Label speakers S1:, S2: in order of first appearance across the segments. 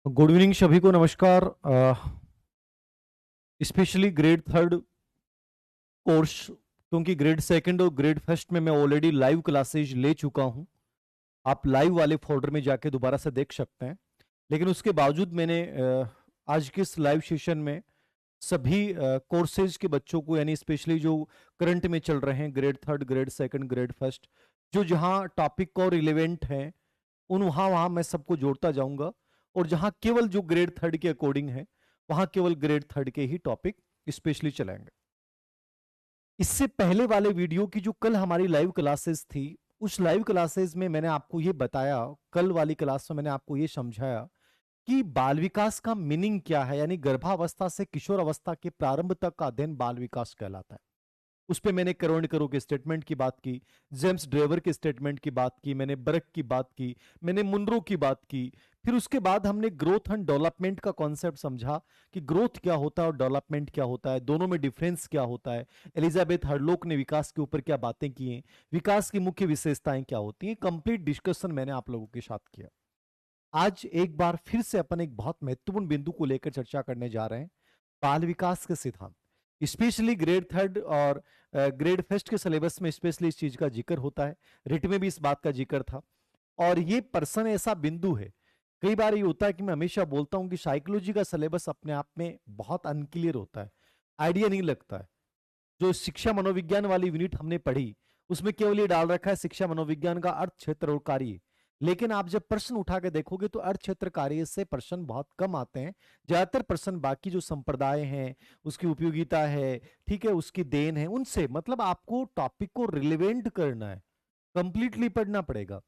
S1: Good evening सभी को नमस्कार। स्पेशली ग्रेड थर्ड कोर्स, क्योंकि ग्रेड सेकंड और ग्रेड फर्स्ट में मैं ऑलरेडी लाइव क्लासेज ले चुका हूं। आप लाइव वाले फोल्डर में जाके दोबारा से देख सकते हैं। लेकिन उसके बावजूद मैंने आज के इस लाइव सेशन में सभी कोर्सेज के बच्चों को, यानी स्पेशली जो करंट में चल रहे हैं grade third, grade second, grade first, जो जहां टॉपिक और रिलेवेंट हैं, उन वहां वहां मैं सबको जोड़ता जाऊंगा। और जहां केवल जो ग्रेड थर्ड के अकॉर्डिंग है, वहां केवल ग्रेड थर्ड के ही टॉपिक स्पेशली चलेंगे। इससे पहले वाले वीडियो की जो कल हमारी लाइव क्लासेस थी, उस लाइव क्लासेस में मैंने आपको ये बताया, कल वाली क्लास में मैंने आपको ये समझाया कि बाल विकास का मीनिंग क्या है, यानी गर्भावस्था से किशोर अवस्था के प्रारंभ तक का अध्ययन बाल विकास कहलाता है। उस पे मैंने करो के स्टेटमेंट की बात की, जेम्स ड्रेवर के स्टेटमेंट की बात की, मैंने बरक की बात की, मैंने मुनरो की बात की। फिर उसके बाद हमने ग्रोथ एंड डेवलपमेंट का कॉन्सेप्ट समझा कि ग्रोथ क्या होता है और डेवलपमेंट क्या होता है, दोनों में डिफरेंस क्या होता है। एलिजाबेथ हरलोक ने विकास के ऊपर क्या बातें की हैं, विकास की मुख्य विशेषताएं क्या होती हैं, कंप्लीट डिस्कशन मैंने आप लोगों के साथ किया। आज एक बार फिर से अपन एक बहुत महत्वपूर्ण बिंदु को लेकर चर्चा करने जा रहे हैं, बाल विकास के सिद्धांत। स्पेशली ग्रेड थर्ड और ग्रेड फर्स्ट के सिलेबस में स्पेशली इस चीज का जिक्र होता है, रिट में भी इस बात का जिक्र था। और ये पर्सन ऐसा बिंदु है, कई बार ये होता है कि मैं हमेशा बोलता हूं कि साइकोलॉजी का सिलेबस अपने आप में बहुत अनक्लियर होता है, आइडिया नहीं लगता है। जो शिक्षा मनोविज्ञान वाली यूनिट हमने पढ़ी, उसमें केवल ये डाल रखा है शिक्षा मनोविज्ञान का अर्थ, क्षेत्र और कार्य। लेकिन आप जब प्रश्न उठा के देखोगे तो अर्थ, क्षेत्र, कार्य से प्रश्न बहुत कम आते हैं। ज्यादातर प्रश्न बाकी जो संप्रदाय हैं, उसकी उपयोगिता है, ठीक है, उसकी देन है, उनसे मतलब आपको टॉपिक को रिलेवेंट करना है, कंप्लीटली पढ़ना पड़ेगा।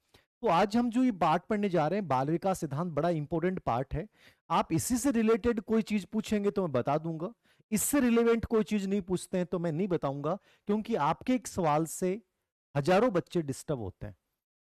S1: तो आज हम जो ये पार्ट पढ़ने जा रहे हैं, बाल विकास सिद्धांत, बड़ा इंपॉर्टेंट पार्ट है। आप इसी से रिलेटेड कोई चीज पूछेंगे तो मैं बता दूंगा, इससे रिलेवेंट कोई चीज नहीं पूछते हैं तो मैं नहीं बताऊंगा, क्योंकि आपके एक सवाल से हजारों बच्चे डिस्टर्ब होते हैं।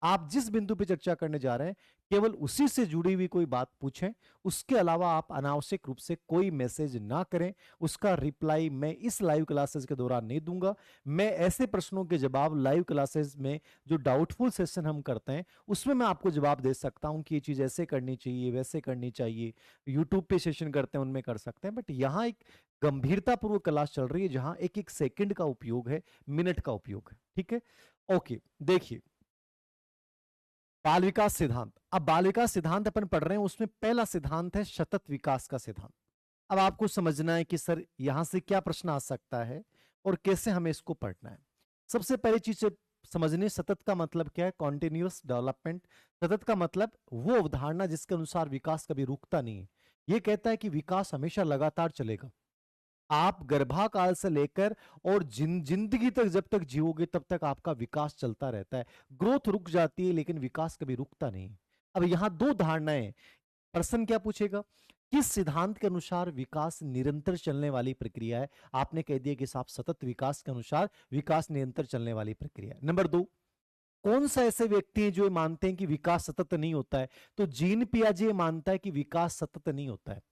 S1: आप जिस बिंदु पे चर्चा करने जा रहे हैं, केवल उसी से जुड़ी हुई कोई बात पूछें, उसके अलावा आप अनावश्यक रूप से कोई मैसेज ना करें। उसका रिप्लाई मैं इस लाइव क्लासेस के दौरान नहीं दूंगा। मैं ऐसे प्रश्नों के जवाब लाइव क्लासेस में, जो डाउटफुल सेशन हम करते हैं, उसमें मैं आपको जवाब दे सकता हूं कि ये चीज ऐसे करनी चाहिए, वैसे करनी चाहिए। यूट्यूब पे सेशन करते हैं, उनमें कर सकते हैं, बट यहां एक गंभीरतापूर्वक क्लास चल रही है, जहां एक एक सेकंड का उपयोग है, मिनट का उपयोग है। ठीक है, ओके। देखिए, बाल विकास सिद्धांत, अब बाल विकास सिद्धांत अपन पढ़ रहे हैं, उसमें पहला सिद्धांत है सतत विकास का सिद्धांत। अब आपको समझना है कि सर यहां से क्या प्रश्न आ सकता है और कैसे हमें इसको पढ़ना है। सबसे पहली चीज से समझने, सतत का मतलब क्या है, कॉन्टिन्यूअस डेवलपमेंट। सतत का मतलब वो अवधारणा जिसके अनुसार विकास कभी रुकता नहीं है। ये कहता है कि विकास हमेशा लगातार चलेगा। आप गर्भाकाल से लेकर और जिंदगी तक जब तक जियोगे तब तक आपका विकास चलता रहता है। ग्रोथ रुक जाती है लेकिन विकास कभी रुकता नहीं। अब यहां दो धारणाएं, प्रश्न क्या पूछेगा, किस सिद्धांत के अनुसार विकास निरंतर चलने वाली प्रक्रिया है। आपने कह दिया कि साहब सतत विकास के अनुसार विकास निरंतर चलने वाली प्रक्रिया है। नंबर दो, कौन सा ऐसे व्यक्ति हैं जो ये मानते हैं कि विकास सतत नहीं होता है। तो जीन पियाजे मानता है कि विकास सतत नहीं होता है।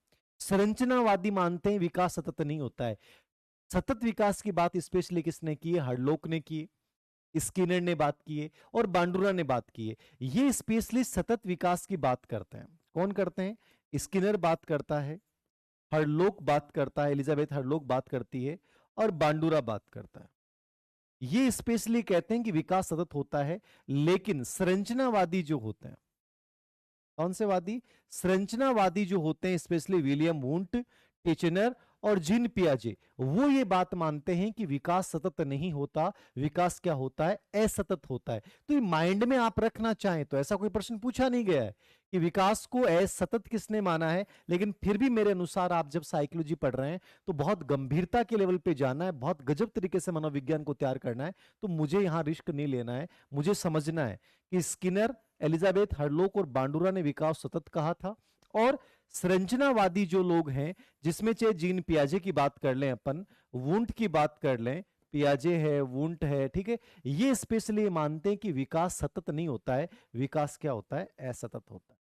S1: संरचनावादी मानते हैं विकास सतत नहीं होता है। सतत विकास की बात स्पेशली किसने की है, हरलोक ने की है, स्किनर ने बात की है और बांडुरा ने बात की है। ये स्पेशली सतत विकास की बात करते हैं। कौन करते हैं, स्किनर बात करता है, हरलोक बात करता है, एलिजाबेथ हरलोक बात करती है और बांडुरा बात करता है। ये स्पेशली कहते हैं कि विकास सतत होता है। लेकिन संरचनावादी जो होते हैं, कौन से वादी, संरचनावादी जो होते हैं, स्पेशली विलियम वुंट, टिचनर और जीन पियाजे, वो ये बात मानते हैं कि विकास सतत नहीं होता। विकास क्या होता है, असतत होता है। तो ये माइंड में आप रखना चाहें तो ऐसा कोई प्रश्न पूछा नहीं गया है कि विकास को असतत किसने माना है। लेकिन फिर भी मेरे अनुसार आप जब साइकोलॉजी पढ़ रहे हैं तो बहुत गंभीरता के लेवल पे जाना है, बहुत गजब तरीके से मनोविज्ञान को तैयार करना है। तो मुझे यहां रिस्क नहीं लेना है, मुझे समझना है कि स्किनर, एलिजाबेथ हरलोक और बांडुरा ने विकास सतत कहा था। और संरचनावादी जो लोग हैं, जिसमें चाहे जीन पियाजे की बात कर लें अपन, वुंट की बात कर लें, पियाजे है, वुंट है, ठीक है, ये स्पेशली मानते हैं कि विकास सतत नहीं होता है। विकास क्या होता है, असतत होता है।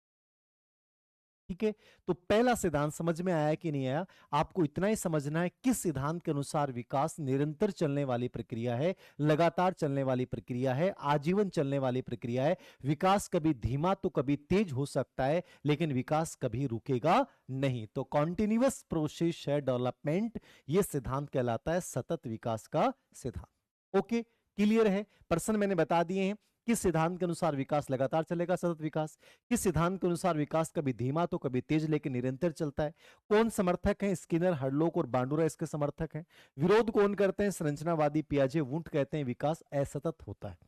S1: ठीक है, तो पहला सिद्धांत समझ में आया कि नहीं आया? आपको इतना ही समझना है किस सिद्धांत के अनुसार विकास निरंतर चलने वाली प्रक्रिया है, लगातार चलने वाली प्रक्रिया है, आजीवन चलने वाली प्रक्रिया है। विकास कभी धीमा तो कभी तेज हो सकता है, लेकिन विकास कभी रुकेगा नहीं। तो कॉन्टिन्यूअस प्रोसेस है डेवलपमेंट, यह सिद्धांत कहलाता है सतत विकास का सिद्धांत। ओके, क्लियर है? प्रश्न मैंने बता दिए हैं। किस सिद्धांत के अनुसार विकास लगातार चलेगा, सतत विकास? किस सिद्धांत के अनुसार विकास कभी धीमा तो कभी तेज लेकिन निरंतर चलता है? कौन समर्थक हैं? स्किनर, हडलोक और बांडुरा इसके समर्थक हैं। विरोध कौन करते हैं? संरचनावादी पियाजे, वुंट कहते हैं विकास असतत होता है।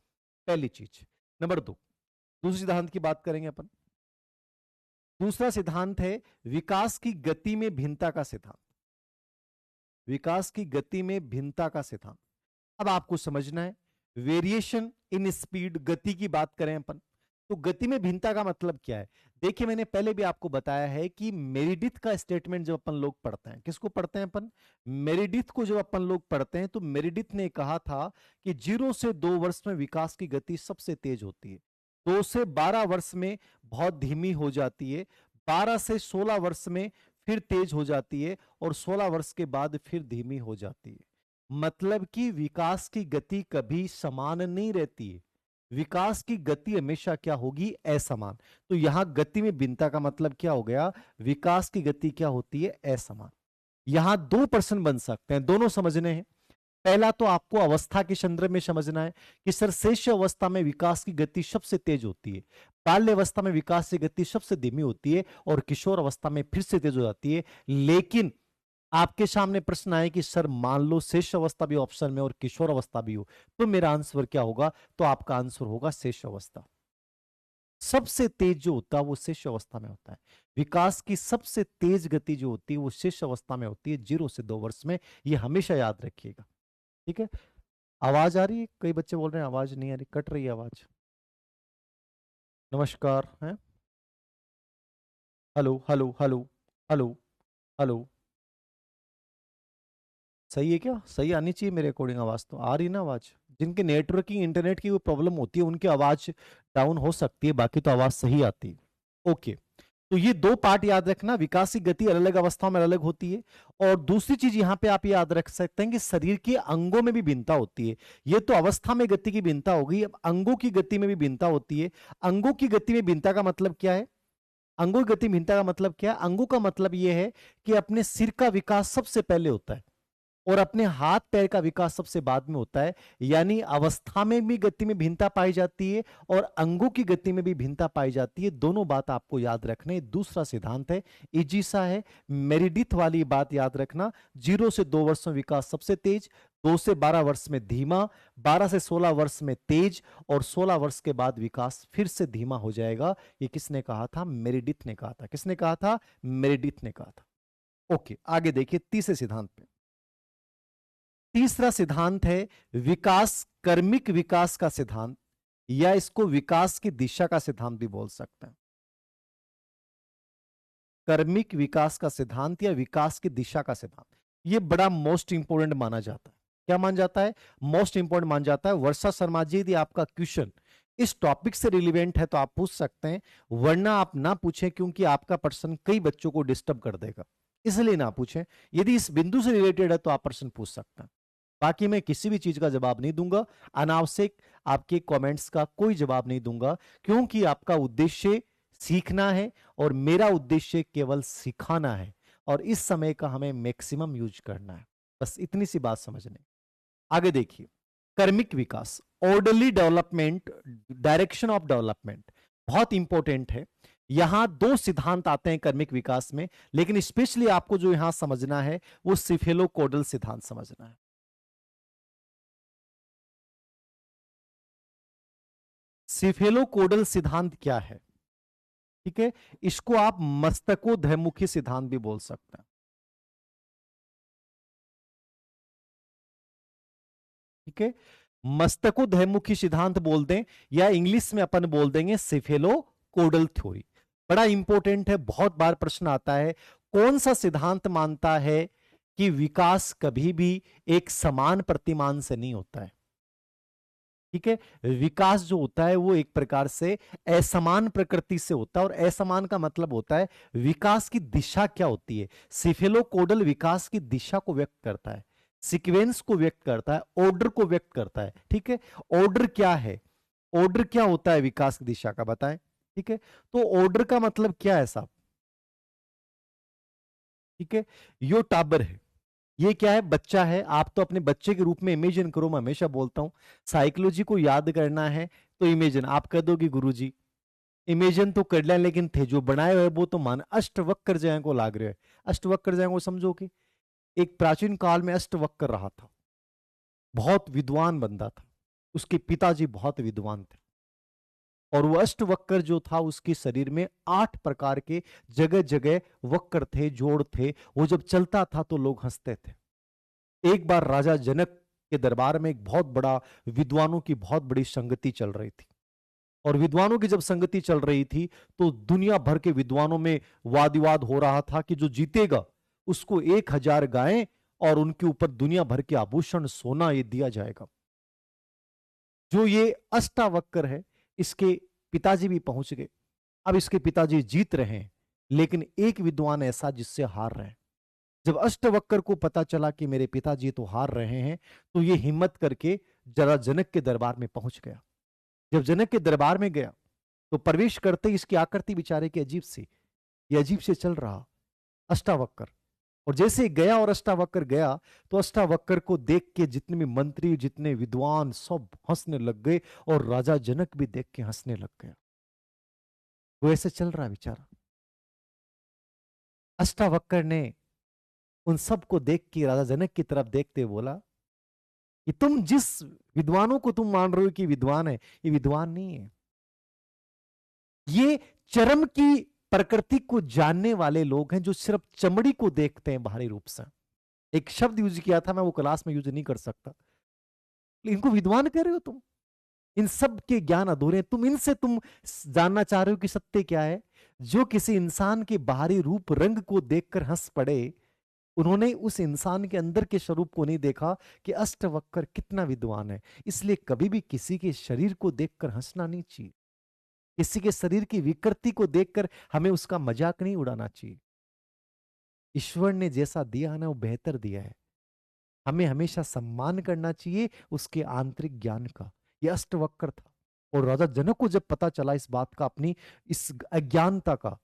S1: पहली चीज। नंबर 2, दूसरे सिद्धांत की बात करेंगे अपन। दूसरा सिद्धांत है विकास की गति में भिन्नता का सिद्धांत। विकास की गति में भिन्नता का सिद्धांत। अब आपको समझना है वेरिएशन इन स्पीड, गति की बात करें अपन तो गति में भिन्नता का मतलब क्या है? देखिए, मैंने पहले भी आपको बताया है कि मेरिडिथ का स्टेटमेंट जब अपन लोग पढ़ते हैं, किसको पढ़ते हैं अपन? मेरिडिथ को जब अपन लोग पढ़ते हैं तो मेरिडिथ ने कहा था कि 0 से 2 वर्ष में विकास की गति सबसे तेज होती है, 2 से 12 वर्ष में बहुत धीमी हो जाती है, 12 से 16 वर्ष में फिर तेज हो जाती है और 16 वर्ष के बाद फिर धीमी हो जाती है। मतलब कि विकास की गति कभी समान नहीं रहती है, विकास की गति हमेशा क्या होगी? असमान। तो यहां गति में भिन्नता का मतलब क्या हो गया? विकास की गति क्या होती है? असमान। यहां 2 प्रश्न बन सकते हैं, दोनों समझने हैं। पहला तो आपको अवस्था के संदर्भ में समझना है कि सर शेष अवस्था में विकास की गति सबसे तेज होती है, बाल्य अवस्था में विकास की गति सबसे धीमी होती है और किशोर अवस्था में फिर से तेज हो जाती है। लेकिन आपके सामने प्रश्न आए कि सर मान लो शेष अवस्था भी ऑप्शन में और किशोर अवस्था भी हो, तो मेरा आंसर क्या होगा? तो आपका आंसर होगा शेष अवस्था। सबसे तेज जो होता है वो शेष अवस्था में होता है। विकास की सबसे तेज गति जो होती है वो शेष अवस्था में होती है, 0 से 2 वर्ष में। ये हमेशा याद रखिएगा, ठीक है? आवाज आ रही है? कई बच्चे बोल रहे हैं आवाज नहीं आ रही, कट रही है आवाज। नमस्कार है। Hello hello hello hello hello. सही है क्या? सही आनी चाहिए मेरे अकॉर्डिंग आवाज, तो आ रही ना आवाज? जिनके नेटवर्किंग इंटरनेट की प्रॉब्लम होती है उनकी आवाज डाउन हो सकती है, बाकी तो आवाज सही आती है। ओके, तो ये 2 पार्ट याद रखना, विकास की गति अलग अलग अवस्थाओं में अलग होती है। और दूसरी चीज यहां पे आप याद रख सकते हैं कि शरीर के अंगों में भी भिन्नता होती है। ये तो अवस्था में गति की भिन्नता हो गई, अब अंगों की गति में भी भिन्नता होती है। अंगों की गति में भिन्नता का मतलब क्या है? अंगों की गति में भिन्नता का मतलब क्या है? अंगों का मतलब यह है कि अपने सिर का विकास सबसे पहले होता है और अपने हाथ पैर का विकास सबसे बाद में होता है। यानी अवस्था में भी गति में भिन्नता पाई जाती है और अंगों की गति में भी भिन्नता पाई जाती है। दोनों बात आपको याद रखने। दूसरा सिद्धांत है इजी सा है, मेरिडिथ वाली बात याद रखना। 0 से 2 वर्ष में विकास सबसे तेज, 2 से 12 वर्ष में धीमा, 12 से 16 वर्ष में तेज और 16 वर्ष के बाद विकास फिर से धीमा हो जाएगा। ये किसने कहा था? मेरिडिथ ने कहा था। किसने कहा था? मेरिडिथ ने कहा था। ओके, आगे देखिए तीसरे सिद्धांत पे। तीसरा सिद्धांत है विकास कर्मिक विकास का सिद्धांत, या इसको विकास की दिशा का सिद्धांत भी बोल सकते हैं। कर्मिक विकास का सिद्धांत या विकास की दिशा का सिद्धांत, यह बड़ा मोस्ट इंपोर्टेंट माना जाता है। क्या मान जाता है? मोस्ट इंपोर्टेंट मान जाता है। वर्षा शर्मा जी, यदि आपका क्वेश्चन इस टॉपिक से रिलेवेंट है तो आप पूछ सकते हैं, वरना आप ना पूछें, क्योंकि आपका प्रश्न कई बच्चों को डिस्टर्ब कर देगा, इसलिए ना पूछें। यदि इस बिंदु से रिलेटेड है तो आप प्रश्न पूछ सकते हैं। बाकी मैं किसी भी चीज का जवाब नहीं दूंगा, अनावश्यक आपके कमेंट्स का कोई जवाब नहीं दूंगा, क्योंकि आपका उद्देश्य सीखना है और मेरा उद्देश्य केवल सिखाना है और इस समय का हमें मैक्सिमम यूज करना है। बस इतनी सी बात समझने। आगे देखिए, कर्मिक विकास, orderly development, direction of development बहुत इंपॉर्टेंट है। यहां 2 सिद्धांत आते हैं कर्मिक विकास में, लेकिन स्पेशली आपको जो यहां समझना है वो सिफेलोकोडल सिद्धांत समझना है। सिफेलोकोडल सिद्धांत क्या है? ठीक है, इसको आप मस्तकोधमुखी सिद्धांत भी बोल सकते हैं। ठीक है, मस्तकोधमुखी सिद्धांत बोल दें या इंग्लिश में अपन बोल देंगे सिफेलोकोडल थ्योरी। बड़ा इंपॉर्टेंट है, बहुत बार प्रश्न आता है, कौन सा सिद्धांत मानता है कि विकास कभी भी एक समान प्रतिमान से नहीं होता है? ठीक है। विकास जो होता है वो एक प्रकार से असमान प्रकृति से होता है, और असमान का मतलब होता है विकास की दिशा क्या होती है। सिफेलोकोडल विकास की दिशा को व्यक्त करता है, सीक्वेंस को व्यक्त करता है, ऑर्डर को व्यक्त करता है। ठीक है, ऑर्डर क्या है, ऑर्डर क्या होता है विकास की दिशा का, बताएं। ठीक है, तो ऑर्डर का मतलब क्या है साहब। ठीक है, यो टाबर है, ये क्या है, बच्चा है। आप तो अपने बच्चे के रूप में इमेजिन करो, मैं हमेशा बोलता हूं साइकोलॉजी को याद करना है तो इमेजिन। आप कह दो कि गुरुजी इमेजिन तो कर लिया, लेकिन थे जो बनाए हुए वो तो मान अष्टवक्र जय को लाग रहे हैं। अष्टवक्र जय को समझो कि एक प्राचीन काल में अष्टवक्र रहा था, बहुत विद्वान बंदा था, उसके पिताजी बहुत विद्वान थे, और वो अष्टवक्र जो था उसके शरीर में 8 प्रकार के जगह जगह वक्र थे, जोड़ थे। वो जब चलता था तो लोग हंसते थे। एक बार राजा जनक के दरबार में एक बहुत बड़ा विद्वानों की बहुत बड़ी संगति चल रही थी, और विद्वानों की जब संगति चल रही थी तो दुनिया भर के विद्वानों में वाद विवाद हो रहा था कि जो जीतेगा उसको 1000 गायें और उनके ऊपर दुनिया भर के आभूषण सोना ये दिया जाएगा। जो ये अष्टावक्र है, इसके पिताजी भी पहुंच गए। अब इसके पिताजी जीत रहे हैं, लेकिन एक विद्वान ऐसा जिससे हार रहे हैं। जब अष्टवक्र को पता चला कि मेरे पिताजी तो हार रहे हैं, तो ये हिम्मत करके जरा जनक के दरबार में पहुंच गया। जब जनक के दरबार में गया तो प्रवेश करते ही इसकी आकृति बेचारे की अजीब सी, ये अजीब से चल रहा अष्टावक्र। और जैसे ही गया और अष्टावक्र गया तो अष्टावक्र को देख के जितने भी मंत्री, जितने विद्वान, सब हंसने लग गए, और राजा जनक भी देख के हंसने लग गया। वो ऐसे चल रहा बेचारा। अष्टावक्र ने उन सबको देख के राजा जनक की तरफ देखते बोला कि तुम जिस विद्वानों को तुम मान रहे हो कि विद्वान है, ये विद्वान नहीं है। ये चरम की प्रकृति को जानने वाले लोग हैं जो सिर्फ चमड़ी को देखते हैं बाहरी रूप से। एक शब्द यूज किया था, मैं वो क्लास में यूज नहीं कर सकता, इनको विद्वान कह रहे हो तुम। इन सब के ज्ञान अधूरे हैं। तुम जानना चाह रहे हो कि सत्य क्या है। जो किसी इंसान के बाहरी रूप रंग को देखकर हंस पड़े, उन्होंने उस इंसान के अंदर के स्वरूप को नहीं देखा कि अष्टवक्र कितना विद्वान है। इसलिए कभी भी किसी के शरीर को देखकर हंसना नहीं चाहिए, किसी के शरीर की विकृति को देखकर हमें उसका मजाक नहीं उड़ाना चाहिए। ईश्वर ने जैसा दिया है ना, वो बेहतर दिया है। हमें हमेशा सम्मान करना चाहिए उसके आंतरिक ज्ञान का। यह अष्टवक्र था, और राजा जनक को जब पता चला इस बात का, अपनी इस अज्ञानता का,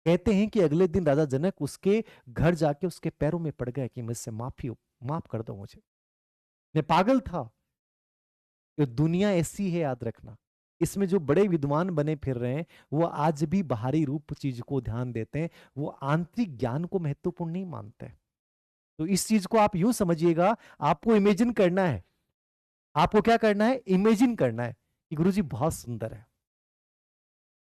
S1: कहते हैं कि अगले दिन राजा जनक उसके घर जाके उसके पैरों में पड़ गए कि मुझसे माफ कर दो मुझे, मैं पागल था। ये दुनिया ऐसी है, याद रखना। इसमें जो बड़े विद्वान बने फिर रहे हैं वो आज भी बाहरी रूप चीज को ध्यान देते हैं, वो आंतरिक ज्ञान को महत्वपूर्ण नहीं मानते। तो इस चीज को आप यूं समझिएगा, आपको इमेजिन करना है। आपको क्या करना है, इमेजिन करना है कि गुरुजी बहुत सुंदर है।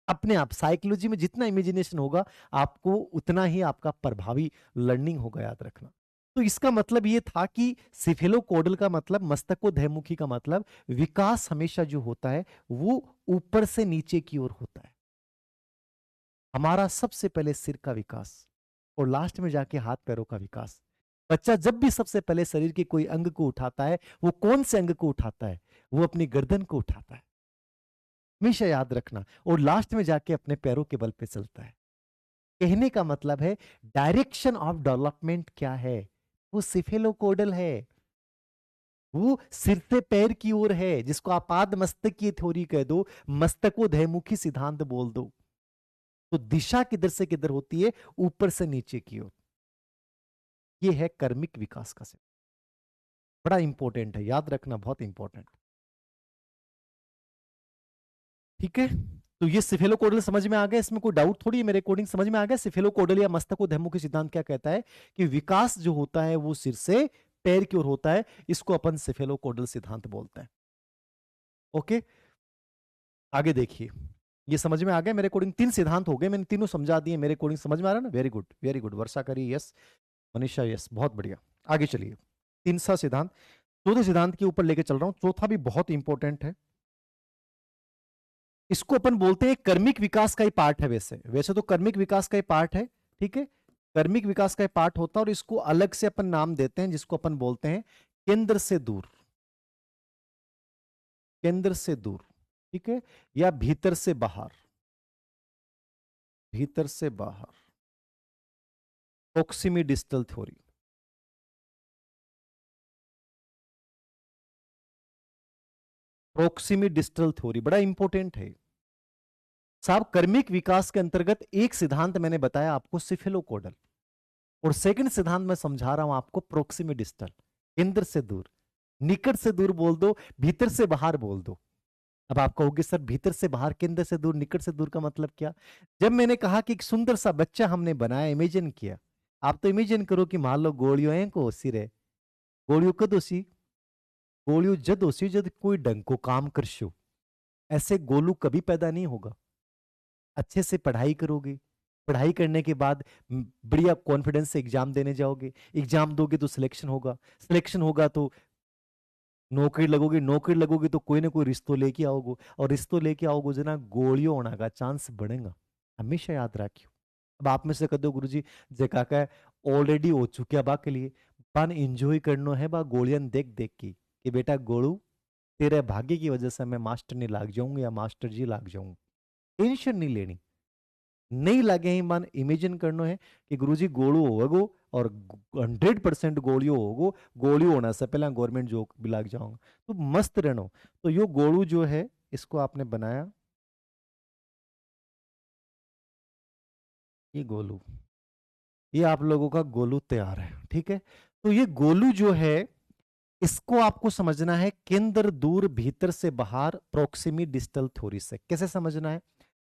S1: अपने आप साइकोलॉजी में जितना इमेजिनेशन होगा, आपको उतना ही आपका प्रभावी लर्निंग होगा, याद रखना। तो इसका मतलब ये था कि सिफेलोकोडल का मतलब, मस्तकोधैमुखी का मतलब, विकास हमेशा जो होता है वो ऊपर से नीचे की ओर होता है। हमारा सबसे पहले सिर का विकास, और लास्ट में जाके हाथ पैरों का विकास। बच्चा जब भी सबसे पहले शरीर के कोई अंग को उठाता है, वो कौन से अंग को उठाता है, वो अपनी गर्दन को उठाता है, हमेशा याद रखना। और लास्ट में जाके अपने पैरों के बल पे चलता है। कहने का मतलब है डायरेक्शन ऑफ डेवलपमेंट क्या है, वो सिफेलोकोडल है। वो सिर से पैर की ओर है, जिसको आप आद मस्तक की थ्योरी कह दो, मस्तकोधैमुखी सिद्धांत बोल दो। तो दिशा किधर से किधर होती है, ऊपर से नीचे की ओर। ये है कर्मिक विकास का सिद्धांत। बड़ा इंपॉर्टेंट है, याद रखना, बहुत इंपॉर्टेंट। ठीक है, तो ये सिफेलोकोडल समझ में आ गया, इसमें कोई डाउट थोड़ी है, मेरे कोडिंग समझ में आ गया। सिफेलोकोडल या मस्तकोधैमुखी सिद्धांत क्या कहता है कि विकास जो होता है वो सिर से पैर की ओर होता है, इसको अपन सिफेलोकोडल सिद्धांत बोलते हैं। ओके, आगे देखिए, ये समझ में आ गया मेरे कोडिंग। 3 सिद्धांत हो गए, मैंने तीनों समझा दिए। मेरे कोडिंग समझ में आ रहा है ना, वेरी गुड वेरी गुड। वर्षा करी यस, मनीषा यस, बहुत बढ़िया। आगे चलिए, 3सा सिद्धांत, चौथे सिद्धांत के ऊपर लेके चल रहा हूं। चौथा भी बहुत इंपॉर्टेंट है, इसको अपन बोलते हैं कर्मिक विकास का ही पार्ट है। वैसे वैसे तो कर्मिक विकास का ही पार्ट है, ठीक है, कर्मिक विकास का ही पार्ट होता है, और इसको अलग से अपन नाम देते हैं जिसको अपन बोलते हैं केंद्र से दूर। केंद्र से दूर, ठीक है, या भीतर से बाहर, भीतर से बाहर, प्रोक्सिमी डिस्टल थ्योरी। प्रोक्सिमी डिस्टल थ्योरी बड़ा इंपॉर्टेंट है साहब। कर्मिक विकास के अंतर्गत एक सिद्धांत मैंने बताया आपको सिफेलोकोडल, और सेकंड सिद्धांत मैं समझा रहा हूं आपको प्रोक्सिमी डिस्टल, केंद्र से दूर, निकट से दूर बोल दो, भीतर से बाहर बोल दो। अब आप कहोगे सर भीतर से बाहर, केंद्र से दूर, निकट से दूर का मतलब क्या? जब मैंने कहा कि एक सुंदर सा बच्चा हमने बनाया, इमेजिन किया, आप तो इमेजिन करो कि मान लो गोलियों हैं को सिरे, गोलियों कद ओसी, गोलियों जद ओसी जद कोई ढंग को काम करशो, ऐसे गोलू कभी पैदा नहीं होगा। अच्छे से पढ़ाई करोगे, पढ़ाई करने के बाद बढ़िया कॉन्फिडेंस से एग्जाम देने जाओगे, एग्जाम दोगे तो सिलेक्शन होगा, सिलेक्शन होगा तो नौकरी लगोगे, नौकरी लगोगे तो कोई ना कोई रिश्तों लेके आओगे, और रिश्तों लेके आओगे जना गोलियों होने का चांस बढ़ेगा, हमेशा याद रखियो। अब आप में से कदो गुरु जी जे काका ऑलरेडी हो चुके बा के लिए पान एंजॉय करनो है बा गोलियन देख देख की कि बेटा गोलू तेरे भाग्य की वजह से मैं मास्टर नहीं लाग जाऊंगा या मास्टर जी लाग जाऊंगा, टेंशन नहीं लेनी, नहीं लगे ही मन इमेजिन करनो है कि गुरुजी गोलू होगो और 100% गोलियों होगो, गोलियों होने से पहले गवर्नमेंट जॉब भी लग जाऊंगा, तो मस्त रहनो। तो यो गोलू जो है इसको आपने बनाया, ये गोलू, ये आप लोगों का गोलू तैयार है, ठीक है। तो ये गोलू जो है इसको आपको समझना है केंद्र दूर भीतर से बाहर प्रोक्सिमी डिस्टल थ्योरी से। कैसे समझना है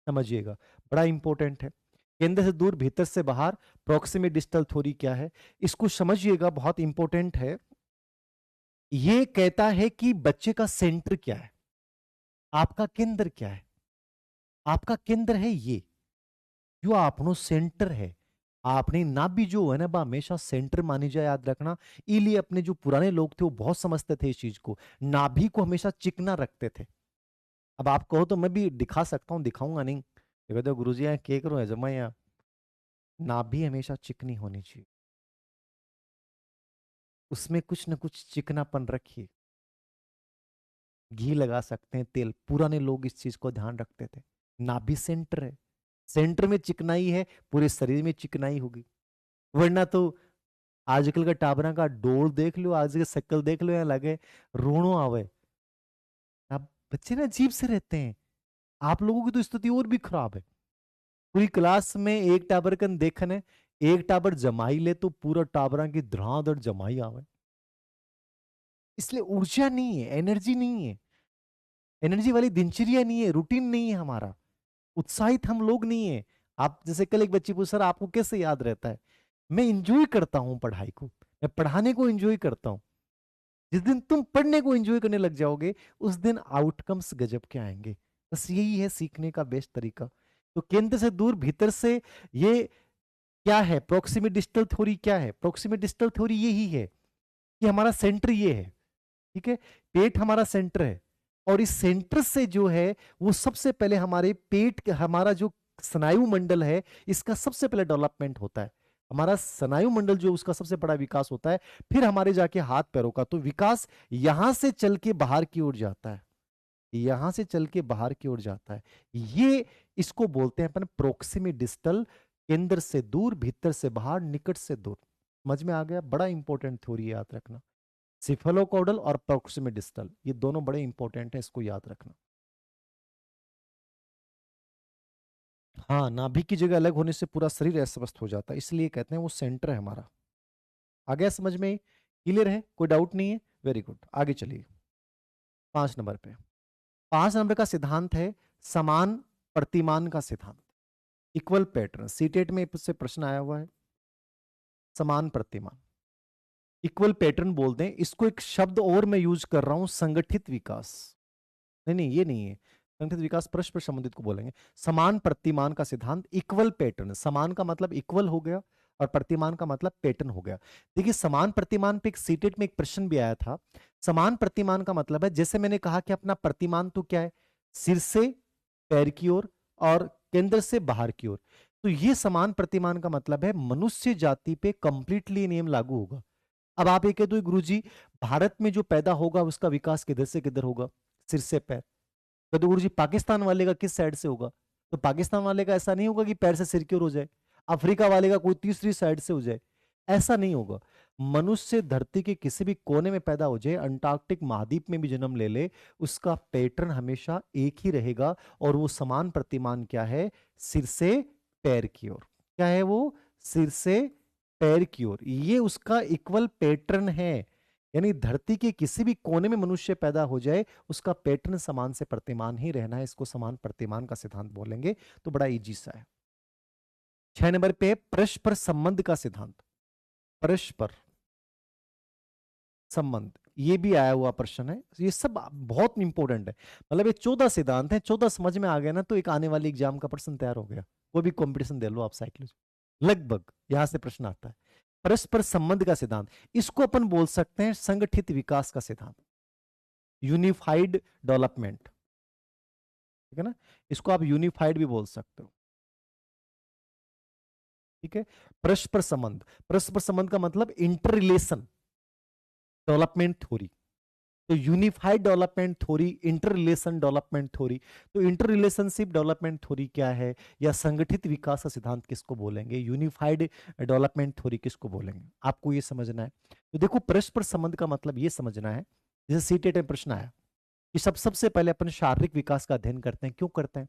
S1: समझिएगा, बड़ा इंपॉर्टेंट है। केंद्र से दूर भीतर से बाहर प्रोक्सिमी डिस्टल थ्योरी क्या है इसको समझिएगा, बहुत इंपॉर्टेंट है। ये कहता है कि बच्चे का सेंटर क्या है, आपका केंद्र क्या है। आपका केंद्र है ये जो आपनो सेंटर है, आपने नाभि जो है ना बा हमेशा सेंटर मानी जाए, याद रखना। इसलिए अपने जो पुराने लोग थे वो बहुत समझते थे इस चीज को, नाभि को हमेशा चिकना रखते थे। अब आप कहो तो मैं भी दिखा सकता हूं, दिखाऊंगा नहीं, ये कहते गुरु जी यहाँ क्या करो जमा, यहाँ नाभि हमेशा चिकनी होनी चाहिए, उसमें कुछ ना कुछ चिकनापन रखिए, घी लगा सकते हैं, तेल, पुराने लोग इस चीज को ध्यान रखते थे। नाभि सेंटर है, सेंटर में चिकनाई है, पूरे शरीर में चिकनाई होगी। वरना तो आजकल का टाबरा का डोल देख लो, आज के शक्ल देख लो, यहाँ लगे रोनो आवे। अब बच्चे ना अजीब से रहते हैं, आप लोगों की तो स्थिति और भी खराब है। पूरी क्लास में एक टाबर कन देखने, एक टाबर जमाई ले तो पूरा टाबरा की धड़ाधड़ जमाई आवे। इसलिए ऊर्जा नहीं है, एनर्जी नहीं है, एनर्जी वाली दिनचर्या नहीं है, रूटीन नहीं है हमारा, उत्साहित हम लोग नहीं है। आप जैसे कल एक बच्ची पूछ सर आपको कैसे याद रहता है, मैं इंजॉय करता हूं पढ़ाई को, मैं पढ़ाने को इंजॉय करता हूं। जिस दिन तुम पढ़ने को एंजॉय करने लग जाओगे उस दिन आउटकम्स गजब के आएंगे। बस यही है सीखने का बेस्ट तरीका। तो केंद्र से दूर भीतर से, ये क्या है प्रोक्सिमी डिस्टल थ्योरी, क्या है प्रोक्सिमी डिस्टल थ्योरी, यही है कि हमारा सेंटर ये है, ठीक है, पेट हमारा सेंटर है, और इस सेंटर से जो है वो सबसे पहले हमारे पेट, हमारा जो स्नायु मंडल है इसका सबसे पहले डेवलपमेंट होता है, हमारा स्नायु मंडल जो उसका सबसे बड़ा विकास होता है, फिर हमारे जाके हाथ पैरों का। तो विकास यहां से चल के बाहर की ओर जाता है, यहां से चल के बाहर की ओर जाता है। ये इसको बोलते हैं अपन प्रोक्सिमी डिस्टल, केंद्र से दूर भीतर से बाहर निकट से दूर। समझ में आ गया, बड़ा इंपॉर्टेंट थ्योरी याद रखना। सिफेलोकॉडल और प्रोक्सिमी डिस्टल ये दोनों बड़े इंपॉर्टेंट है, इसको याद रखना। हाँ, नाभि की जगह अलग होने से पूरा शरीर अस्वस्थ हो जाता है, इसलिए कहते हैं वो सेंटर है हमारा। आ गया समझ में? क्लियर है, कोई डाउट नहीं है? वेरी गुड, आगे चलिए 5 नंबर पे। 5 नंबर का सिद्धांत है समान प्रतिमान का सिद्धांत, इक्वल पैटर्न। सीटेट में इससे प्रश्न आया हुआ है, समान प्रतिमान, इक्वल पैटर्न बोलते हैं इसको। एक शब्द और मैं यूज कर रहा हूं, संगठित विकास। नहीं नहीं, ये नहीं है, संगठित विकास परस्पर संबंधित को बोलेंगे। समान प्रतिमान का सिद्धांत, इक्वल पैटर्न, समान का मतलब इक्वल हो गया और प्रतिमान का मतलब पैटर्न हो गया। देखिए समान प्रतिमान पे एक सीटेट में एक प्रश्न भी आया था। समान प्रतिमान का मतलब है, जैसे मैंने कहा कि अपना प्रतिमान तो क्या है, सिर से पैर की ओर और केंद्र से बाहर की ओर। तो ये समान प्रतिमान का मतलब है मनुष्य जाति पे कंप्लीटली नियम लागू होगा। अब आप ये कह दो गुरु जी भारत में जो पैदा होगा उसका विकास किधर से किधर होगा, सिर से पैर। तो गुरु जी पाकिस्तान वाले का किस साइड से होगा? तो पाकिस्तान वाले का ऐसा नहीं होगा कि पैर से सिर की ओर हो जाए, अफ्रीका वाले का कोई तीसरी साइड से हो जाए, ऐसा नहीं होगा। मनुष्य धरती के किसी भी कोने में पैदा हो जाए, अंटार्कटिक महाद्वीप में भी जन्म ले ले, उसका पैटर्न हमेशा एक ही रहेगा, और वो समान प्रतिमान क्या है? सिर से पैर की ओर। क्या है वो? सिर से पैर की ओर, ये उसका इक्वल पैटर्न है। यानी धरती के किसी भी कोने में मनुष्य पैदा हो जाए, उसका पैटर्न समान से प्रतिमान ही रहना है। इसको समान प्रतिमान का सिद्धांत बोलेंगे। तो बड़ा इजी सा है। 6 नंबर पे परस्पर संबंध का सिद्धांत। परस्पर संबंध, ये भी आया हुआ प्रश्न है। ये सब बहुत इंपॉर्टेंट है। मतलब ये 14 सिद्धांत है, 14 समझ में आ गया ना, तो एक आने वाली एग्जाम का प्रश्न तैयार हो गया। कोई भी कंपटीशन दे लो आप साइकोलॉजी, लगभग यहां से प्रश्न आता है। परस्पर संबंध का सिद्धांत, इसको अपन बोल सकते हैं संगठित विकास का सिद्धांत, यूनिफाइड डेवलपमेंट। ठीक है ना, इसको आप यूनिफाइड भी बोल सकते हो। ठीक है, परस्पर संबंध, परस्पर संबंध का मतलब इंटर रिलेशन डेवलपमेंट थ्योरी। तो unified development theory, inter relation development theory. तो इंटर रिलेशनशिप डेवलपमेंट थ्योरी क्या है, या संगठित विकास का सिद्धांत किसको बोलेंगे, यूनिफाइड डेवलपमेंट थ्योरी किसको बोलेंगे, आपको ये समझना है। तो देखो परस्पर संबंध का मतलब ये समझना है, जैसे सीटेट में प्रश्न आया कि सबसे पहले अपन शारीरिक विकास का अध्ययन करते हैं। क्यों करते हैं?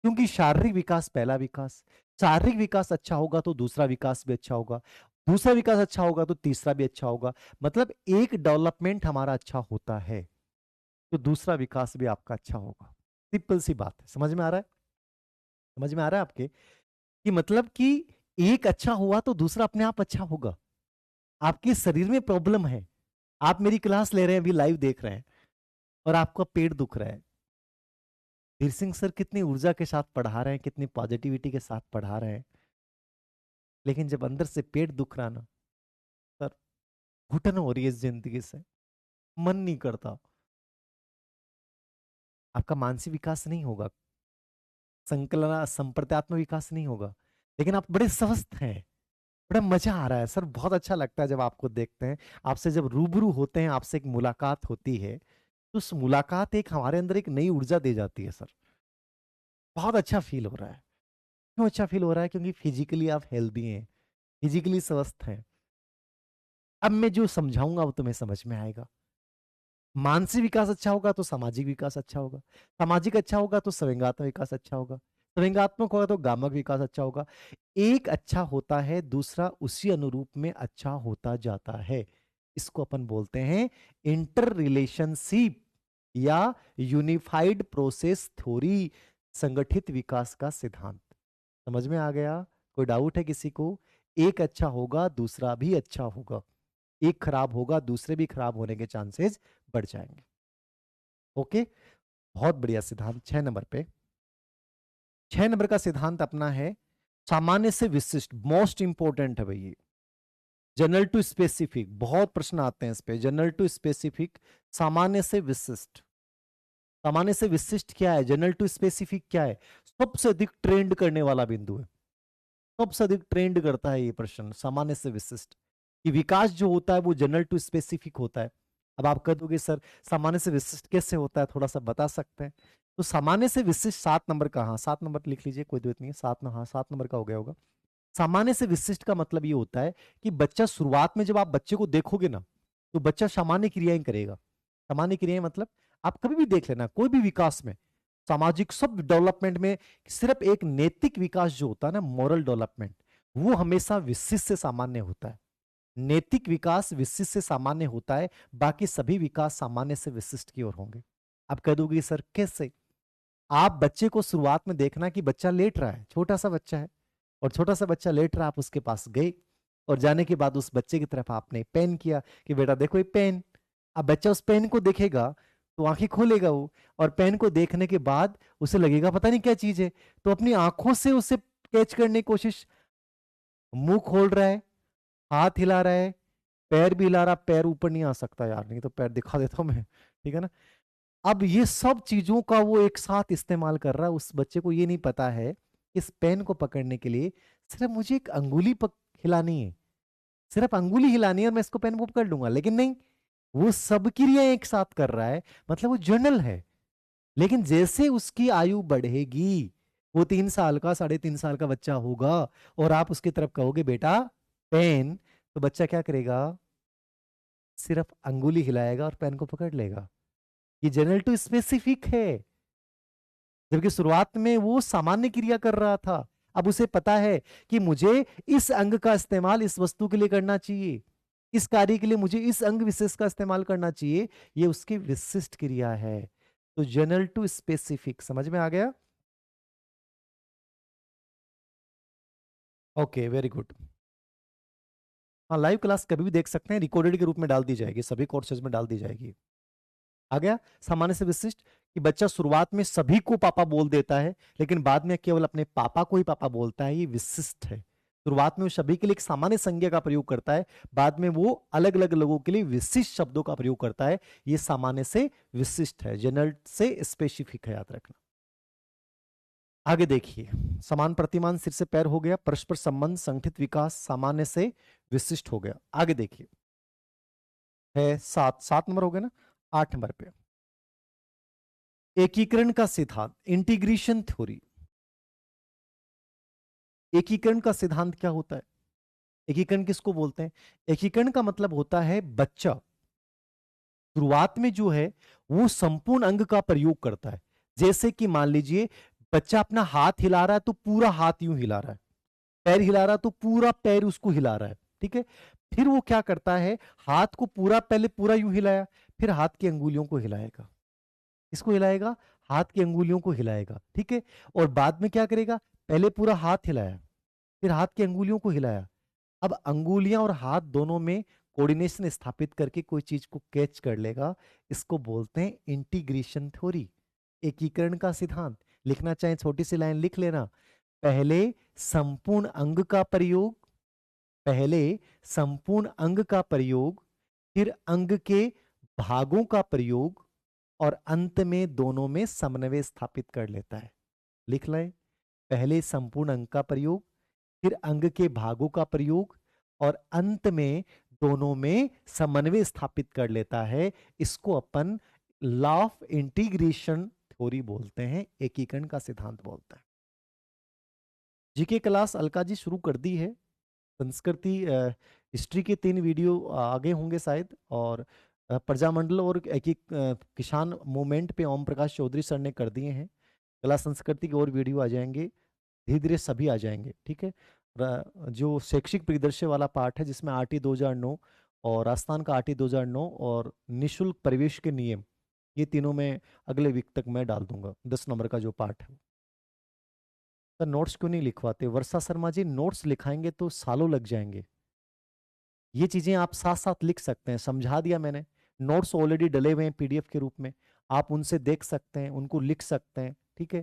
S1: क्योंकि शारीरिक विकास पहला विकास, शारीरिक विकास अच्छा होगा तो दूसरा विकास भी अच्छा होगा, दूसरा विकास अच्छा होगा तो तीसरा भी अच्छा होगा। मतलब एक डेवलपमेंट हमारा अच्छा होता है तो दूसरा विकास भी आपका अच्छा होगा। सिंपल सी बात है, समझ में आ रहा है? समझ में आ रहा है आपके कि मतलब कि एक अच्छा हुआ तो दूसरा अपने आप अच्छा होगा। आपके शरीर में प्रॉब्लम है, आप मेरी क्लास ले रहे हैं, अभी लाइव देख रहे हैं, और आपका पेट दुख रहा है। वीर सिंह सर कितनी ऊर्जा के साथ पढ़ा रहे हैं, कितनी पॉजिटिविटी के साथ पढ़ा रहे हैं, लेकिन जब अंदर से पेट दुख रहा ना सर, घुटन हो रही है इस जिंदगी से, मन नहीं करता, आपका मानसिक विकास नहीं होगा, संकलन संप्रत्यात्मक विकास नहीं होगा, लेकिन आप बड़े स्वस्थ हैं, बड़ा मजा आ रहा है सर, बहुत अच्छा लगता है जब आपको देखते हैं, आपसे जब रूबरू होते हैं, आपसे एक मुलाकात होती है, तो उस मुलाकात एक हमारे अंदर एक नई ऊर्जा दे जाती है सर। बहुत अच्छा फील हो रहा है। क्यों अच्छा फील हो रहा है? क्योंकि फिजिकली आप हेल्दी हैं, फिजिकली स्वस्थ हैं। अब मैं जो समझाऊंगा वो तुम्हें समझ में आएगा। मानसिक विकास अच्छा होगा तो सामाजिक विकास अच्छा होगा, सामाजिक अच्छा होगा तो संवेगात्मक विकास अच्छा होगा, संवेगात्मक होगा तो गामक विकास अच्छा होगा। एक अच्छा होता है, दूसरा उसी अनुरूप में अच्छा होता जाता है। इसको अपन बोलते हैं इंटर रिलेशनशिप या यूनिफाइड प्रोसेस थ्योरी, संगठित विकास का सिद्धांत। समझ में आ गया? कोई डाउट है किसी को? एक अच्छा होगा दूसरा भी अच्छा होगा, एक खराब होगा दूसरे भी खराब होने के चांसेस बढ़ जाएंगे। ओके, बहुत बढ़िया सिद्धांत। 6 नंबर पे, 6 नंबर का सिद्धांत अपना है सामान्य से विशिष्ट, मोस्ट इंपॉर्टेंट है भाई ये। जनरल टू स्पेसिफिक, बहुत प्रश्न आते हैं इस पे। जनरल टू स्पेसिफिक, सामान्य से विशिष्ट। सामान्य से विशिष्ट क्या है, जनरल टू स्पेसिफिक क्या है? सबसे अधिक ट्रेंड करने वाला बिंदु है, सबसे अधिक ट्रेंड करता है ये प्रश्न, सामान्य से विशिष्ट। कि विकास जो होता है वो जनरल टू स्पेसिफिक होता है। अब आप कह दोगे सर सामान्य से विशिष्ट कैसे होता है, थोड़ा सा बता सकते हैं? तो सामान्य से विशिष्ट 7 नंबर का, हाँ 7 नंबर लिख लीजिए, कोई दिक्कत नहीं है, हाँ 7 नंबर का हो गया होगा। सामान्य से विशिष्ट का मतलब ये होता है कि बच्चा शुरुआत में जब आप बच्चे को देखोगे ना, तो बच्चा सामान्य क्रियाएं करेगा। सामान्य क्रियाएं मतलब आप कभी भी देख लेना, कोई भी विकास में, सामाजिक सब डेवलपमेंट में, सिर्फ एक नैतिक विकास जो होता है ना, मोरल डेवलपमेंट, वो हमेशा विशिष्ट से सामान्य होता है। नैतिक विकास विशिष्ट से सामान्य होता है, बाकी सभी विकास सामान्य से विशिष्ट की ओर होंगे। आप कह दोगे सर कैसे? आप बच्चे को शुरुआत में देखना कि बच्चा लेट रहा है, छोटा सा बच्चा है, और छोटा सा बच्चा लेट रहा, आप उसके पास गए, और जाने के बाद उस बच्चे की तरफ आपने पेन किया कि बेटा देखो ये पेन। अब बच्चा उस पेन को देखेगा तो आंखें खोलेगा वो, और पेन को देखने के बाद उसे लगेगा पता नहीं क्या चीज है, तो अपनी आंखों से उसे कैच करने की कोशिश, मुंह खोल रहा है, हाथ हिला रहा है, पैर भी हिला रहा, पैर ऊपर नहीं आ सकता यार, नहीं तो पैर दिखा देता हूं मैं, ठीक है ना। अब ये सब चीजों का वो एक साथ इस्तेमाल कर रहा है, उस बच्चे को ये नहीं पता है इस पेन को पकड़ने के लिए सिर्फ मुझे एक अंगुली हिलानी है, सिर्फ अंगुली हिलानी है और मैं इसको पेन को पकड़ लूंगा, लेकिन नहीं, वो सब क्रियाएं एक साथ कर रहा है, मतलब वो जनरल है। लेकिन जैसे उसकी आयु बढ़ेगी, वो 3 साल का 3.5 साल का बच्चा होगा, और आप उसकी तरफ कहोगे बेटा पेन, तो बच्चा क्या करेगा? सिर्फ अंगुली हिलाएगा और पेन को पकड़ लेगा। ये जनरल टू स्पेसिफिक है। जबकि शुरुआत में वो सामान्य क्रिया कर रहा था, अब उसे पता है कि मुझे इस अंग का इस्तेमाल इस वस्तु के लिए करना चाहिए, इस कार्य के लिए मुझे इस अंग विशेष का इस्तेमाल करना चाहिए। ये उसकी विशिष्ट क्रिया है। तो जनरल टू स्पेसिफिक समझ में आ गया? Okay, very good. हाँ, लाइव क्लास कभी भी देख सकते हैं, रिकॉर्डेड के रूप में डाल दी जाएगी, सभी कोर्सेज में डाल दी जाएगी। आ गया सामान्य से विशिष्ट कि बच्चा शुरुआत में सभी को पापा बोल देता है, लेकिन बाद में केवल अपने पापा को ही पापा बोलता है। ये विशिष्ट है। शुरुआत में वो सभी के लिए एक सामान्य संज्ञा का प्रयोग करता है, बाद में वो अलग अलग लोगों के लिए विशिष्ट शब्दों का प्रयोग करता है। ये सामान्य से विशिष्ट है, जनरल से स्पेसिफिक है, याद रखना। आगे देखिए, समान प्रतिमान सिर से पैर हो गया, परस्पर संबंध संगठित विकास सामान्य से विशिष्ट हो गया। आगे देखिए, है 7 नंबर हो गया ना। 8 नंबर पे एकीकरण का सिद्धांत, इंटीग्रेशन थ्योरी। एकीकरण का सिद्धांत क्या होता है? एकीकरण किसको बोलते हैं? एकीकरण का मतलब होता है बच्चा शुरुआत में जो है वो संपूर्ण अंग का प्रयोग करता है। जैसे कि मान लीजिए बच्चा अपना हाथ हिला रहा है तो पूरा हाथ यूं हिला रहा है, पैर हिला रहा है तो पूरा पैर उसको हिला रहा है, ठीक है। फिर वो क्या करता है, हाथ को पूरा पहले पूरा यूं हिलाया, फिर हाथ की अंगुलियों को हिलाएगा। इसको हिलाएगा, हाथ की अंगुलियों को हिलाएगा, ठीक है। और बाद में क्या करेगा, पहले पूरा हाथ हिलाया, फिर हाथ की अंगुलियों को हिलाया। अब अंगुलियां और हाथ दोनों में कोऑर्डिनेशन स्थापित करके कोई चीज को कैच कर लेगा। इसको बोलते हैं इंटीग्रेशन थ्योरी, एकीकरण का सिद्धांत। लिखना चाहे छोटी सी लाइन लिख लेना। पहले संपूर्ण अंग का प्रयोग, पहले संपूर्ण अंग का प्रयोग, फिर अंग के भागों का प्रयोग, और अंत में दोनों में समन्वय स्थापित कर लेता है। लिख लें, पहले संपूर्ण अंग का प्रयोग, फिर अंग के भागों का प्रयोग, और अंत में दोनों में समन्वय स्थापित कर लेता है। इसको अपन लॉ ऑफ इंटीग्रेशन थ्योरी बोलते हैं, एकीकरण का सिद्धांत बोलते हैं। जीके क्लास अलका जी शुरू कर दी है। संस्कृति हिस्ट्री के 3 वीडियो आगे होंगे शायद, और प्रजामंडल और किसान मूवमेंट पे ओम प्रकाश चौधरी सर ने कर दिए हैं। कला संस्कृति के और वीडियो आ जाएंगे, धीरे धीरे सभी आ जाएंगे, ठीक है। जो शैक्षिक परिदृश्य वाला पार्ट है जिसमें आरटी 2009 और राजस्थान का आरटी 2009 और निशुल्क प्रवेश के नियम, ये तीनों में अगले वीक तक मैं डाल दूंगा, 10 नंबर का जो पार्ट है। सर नोट्स क्यों नहीं लिखवाते? वर्षा शर्मा जी, नोट्स लिखाएंगे तो सालों लग जाएंगे। ये चीजें आप साथ साथ लिख सकते हैं, समझा दिया मैंने। नोट्स ऑलरेडी डले हुए हैं पीडीएफ के रूप में, आप उनसे देख सकते हैं, उनको लिख सकते हैं, ठीक है।